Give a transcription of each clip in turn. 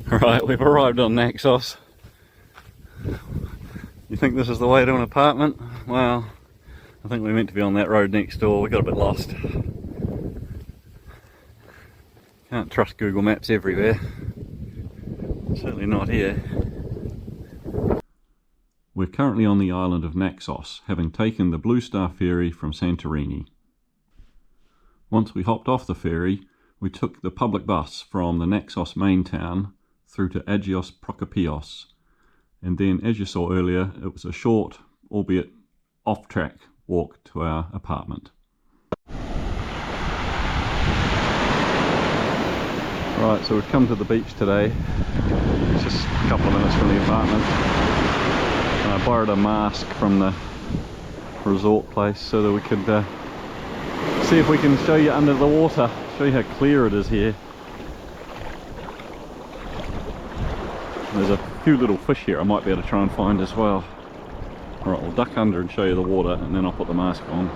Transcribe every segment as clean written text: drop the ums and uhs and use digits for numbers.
Right, we've arrived on Naxos. You think this is the way to an apartment? Well, I think we meant to be on that road next door. We got a bit lost. Can't trust Google Maps everywhere. Certainly not here. We're currently on the island of Naxos, having taken the Blue Star ferry from Santorini. Once we hopped off the ferry, we took the public bus from the Naxos main town through to Agios Prokopios, and then, as you saw earlier, it was a short, albeit off-track, walk to our apartment. Right, so we've come to the beach today. It's just a couple of minutes from the apartment. And I borrowed a mask from the resort place so that we could see if we can show you under the water, show you how clear it is here. There's a few little fish here I might be able to try and find as well. Alright, we'll duck under and show you the water, and then I'll put the mask on.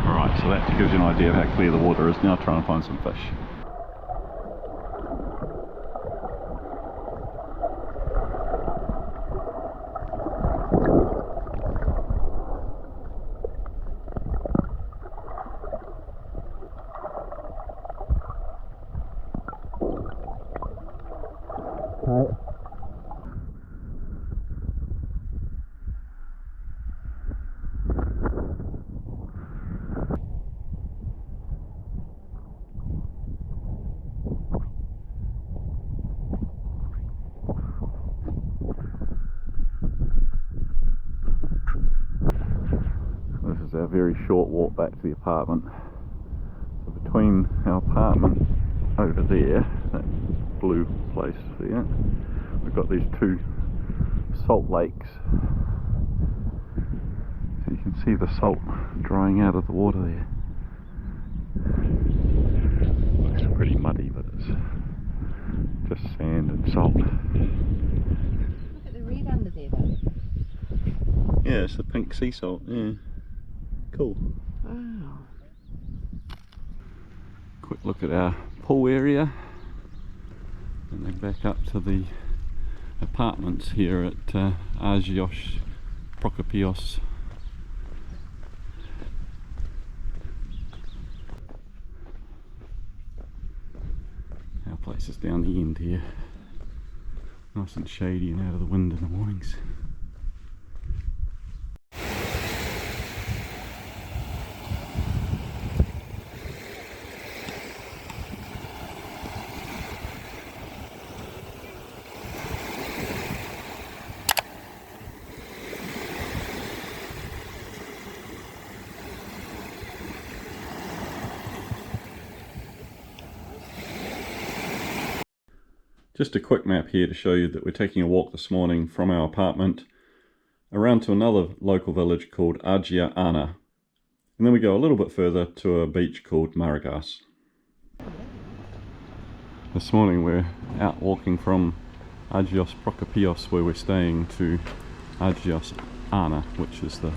Alright, so that gives you an idea of how clear the water is. Now try and find some fish. This is our very short walk back to the apartment. So between our apartment over there, that blue place there, we've got these two salt lakes. So you can see the salt drying out of the water there. Looks pretty muddy, but it's just sand and salt. Look at the reed under there though. Yeah, it's the pink sea salt, yeah. Cool. Wow. Quick look at our pool area, and then back up to the apartments here at Agios Prokopios. Our place is down the end here, nice and shady and out of the wind in the mornings. Just a quick map here to show you that we're taking a walk this morning from our apartment around to another local village called Agia Anna, and then we go a little bit further to a beach called Maragas. This morning we're out walking from Agios Prokopios, where we're staying, to Agios Anna, which is the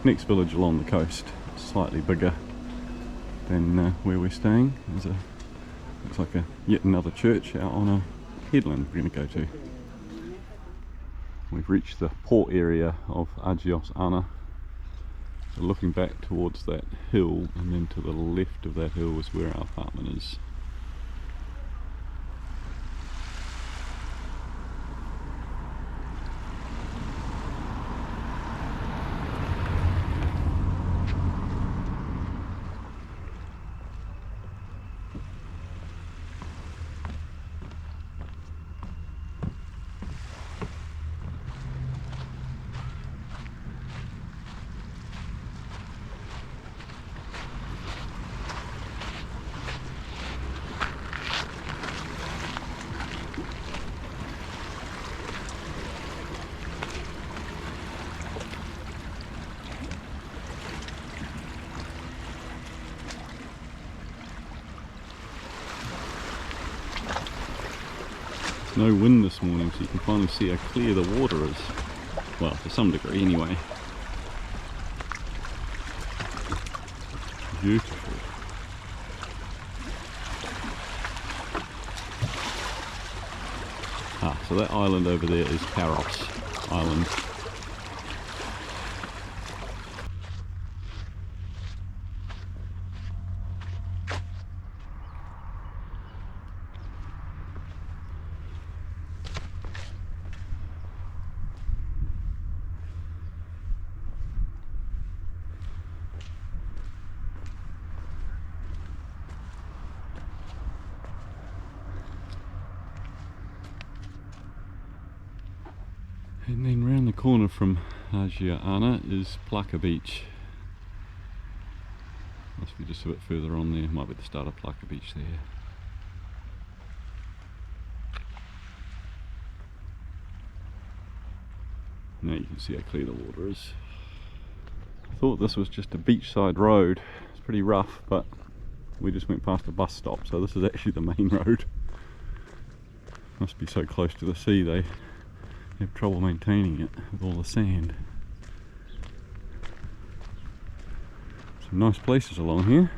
next village along the coast. It's slightly bigger than where we're staying. Looks like yet another church out on a headland we're going to go to. We've reached the port area of Agios Anna. So looking back towards that hill, and then to the left of that hill is where our apartment is. No wind this morning, so you can finally see how clear the water is. Well, to some degree anyway. So that island over there is Karos Island. And then round the corner from Agia Anna is Plaka Beach. Must be just a bit further on there, might be the start of Plaka Beach there. Now you can see how clear the water is. I thought this was just a beachside road. It's pretty rough, but we just went past a bus stop, so this is actually the main road. Must be so close to the sea they have trouble maintaining it with all the sand. Some nice places along here.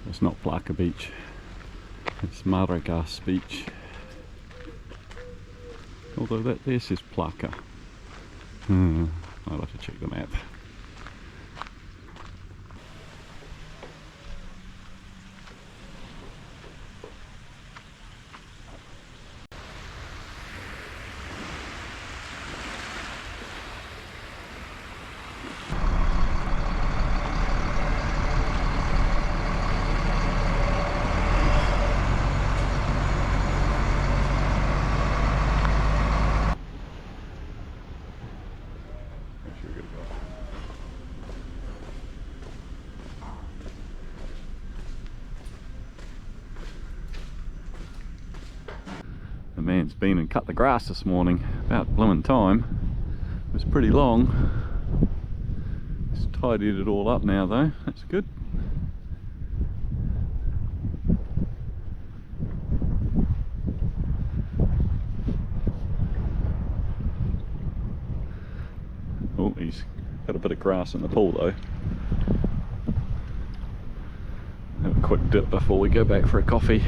It's not Plaka Beach, it's Maragas Beach. Although that there says Plaka. I'll have to check the map. The man's been and cut the grass this morning, about bloomin' time. It was pretty long. He's tidied it all up now though, that's good. Oh, he's got a bit of grass in the pool though. Have a quick dip before we go back for a coffee.